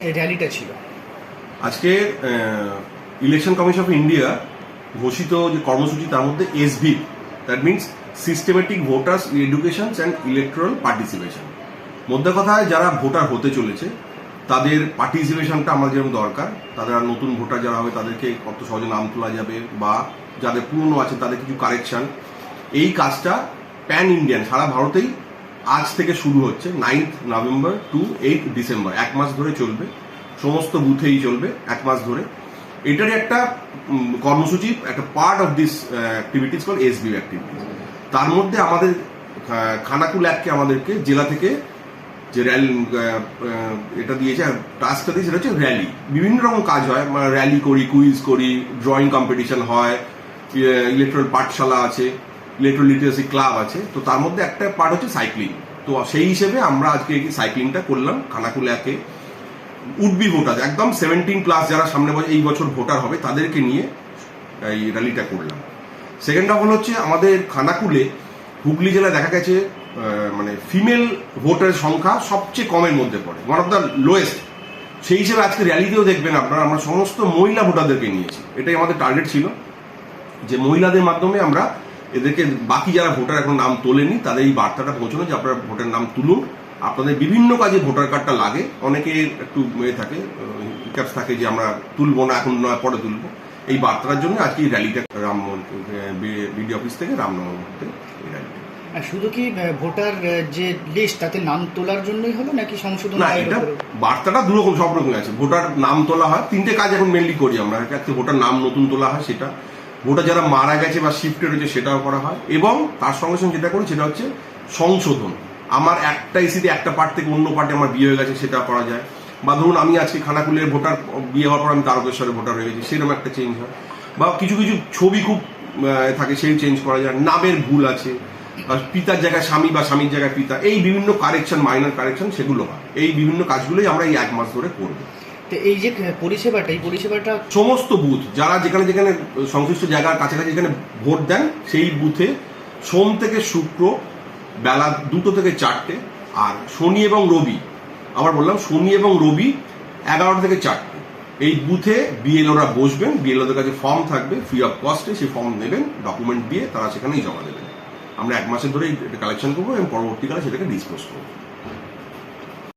র্যালিটা ছিল আজকে election commission of India ঘোষিত যে কর্মসূচি তার মধ্যে SV, that means systematic voters education and electoral participation. মধ্যে কথায় যারা ভোটার হতে চলেছে তাদের পার্টিসিপেশনটা আমার যেরকম দরকার, তাদের নতুন ভোটার যারা হবে তাদেরকে কত সহজে নাম তোলা যাবে, বা যাদের পুরনো আছে তাদের কিছু কারেকশন, এই কাজটা প্যান ইন্ডিয়ান সারা ভারতেই আজ থেকে শুরু হচ্ছে। 9th November two 8th December, এক মাস ধরে চলবে, সমস্ত বুথেই চলবে এক মাস ধরে। এটারই একটা কর্মসূচি, একটা part of this activities call SB activities. তার মধ্যে আমাদের খানাকুল অ্যাক্টকে আমাদেরকে জেলা থেকে যে র্যালি এটা দিয়েছে, টাস্কটা দিয়েছে, সেটা হচ্ছে র্যালি। বিভিন্ন রকম কাজ হয়, র্যালি করি, কুইজ করি, ড্রয়িং কম্পিটিশন হয়, ইলেকট্রাল পাঠশালা আছে, ইলেকট্রাল লিটারেসি ক্লাব আছে। তো তার মধ্যে একটা পার্ট হচ্ছে সাইক্লিং। তো সেই হিসেবে আমরা আজকে সাইক্লিংটা করলাম খানাকুল অ্যাকে। উডবি ভোটার একদম 17+ যারা সামনে এই বছর ভোটার হবে তাদেরকে নিয়ে এই র্যালিটা করলাম। সেকেন্ড অফ অল হচ্ছে আমাদের খানাকুলে হুগলি জেলায় দেখা গেছে মানে ফিমেল ভোটারের সংখ্যা সবচেয়ে কমের মধ্যে পড়ে, ওয়ান অফ দ্য লোয়েস্ট। সেই হিসেবে আজকে র্যালিতেও দেখবেন আপনারা আমরা সমস্ত মহিলা ভোটারদেরকে নিয়েছি। এটাই আমাদের টার্গেট ছিল, যে মহিলাদের মাধ্যমে আমরা এদেরকে, বাকি যারা ভোটার এখন নাম তোলেনি তাদের এই বার্তাটা পৌঁছানো যে আপনারা ভোটার নাম তুলুন, আপনাদের বিভিন্ন কাজে ভোটার কার্ডটা লাগে। অনেকে একটু থাকে, হিকাপস থাকে যে আমরা তুলবো না, এখন নয় পরে তুলবো। এই বার্তার জন্য আজকে এই র্যালিটা বিডি অফিস থেকে রামনগর এই র্যালিটা। শুধু কি ভোটার যে লিস্ট তাতে নাম তোলার জন্যই হলো নাকি সংশোধন? না, এটা বার্তাটা দুরকম, সব রকম আছে। ভোটার নাম তোলা হয়, 3টে কাজ এখন মেনলি করি আমরা। একটা ভোটার নাম নতুন তোলা হয়, সেটা ভোটার যারা মারা গেছে বা শিফটেড হয়েছে সেটাও করা হয়, এবং তার সঙ্গে সঙ্গে যেটা করি সেটা হচ্ছে সংশোধন। আমার একটা এসিতে একটা পার্ট থেকে অন্য পার্টে আমার বিয়ে হয়ে গেছে, সেটা করা যায়। বা ধরুন আমি আজকে খানাকুলের ভোটার, বিয়ে হওয়ার পর আমি তারকেশ্বরের ভোটার হয়ে গেছি, সেরকম একটা চেঞ্জ হয়। বা কিছু কিছু ছবি খুব থাকে, সেই চেঞ্জ করা যায়। নামের ভুল আছে, পিতার জায়গায় স্বামী বা স্বামীর জায়গায় পিতা, এই বিভিন্ন কারেকশন, মাইনর কারেকশন, সেগুলো হয়। এই বিভিন্ন কাজগুলোই আমরা এই এক মাস ধরে করবো। এই যে পরিষেবাটা, এই পরিষেবাটা সমস্ত বুথ যারা যেখানে যেখানে সংশ্লিষ্ট জায়গার কাছাকাছি যেখানে ভোট দেন, সেই বুথে সোম থেকে শুক্র বেলা 2টো থেকে 4টে, আর শনি এবং রবি, আবার বললাম শনি এবং রবি 11টা থেকে 4টে, এই বুথে বিএলওরা বসবেন। বিএলওদের কাছে ফর্ম থাকবে ফ্রি অফ কস্টে, সেই ফর্ম নেবেন, ডকুমেন্ট দিয়ে তারা সেখানেই জমা দেবেন। আমরা এক মাসের ধরে কালেকশন করবো এবং পরবর্তীকালে সেটাকে ডিসপোজ করবো।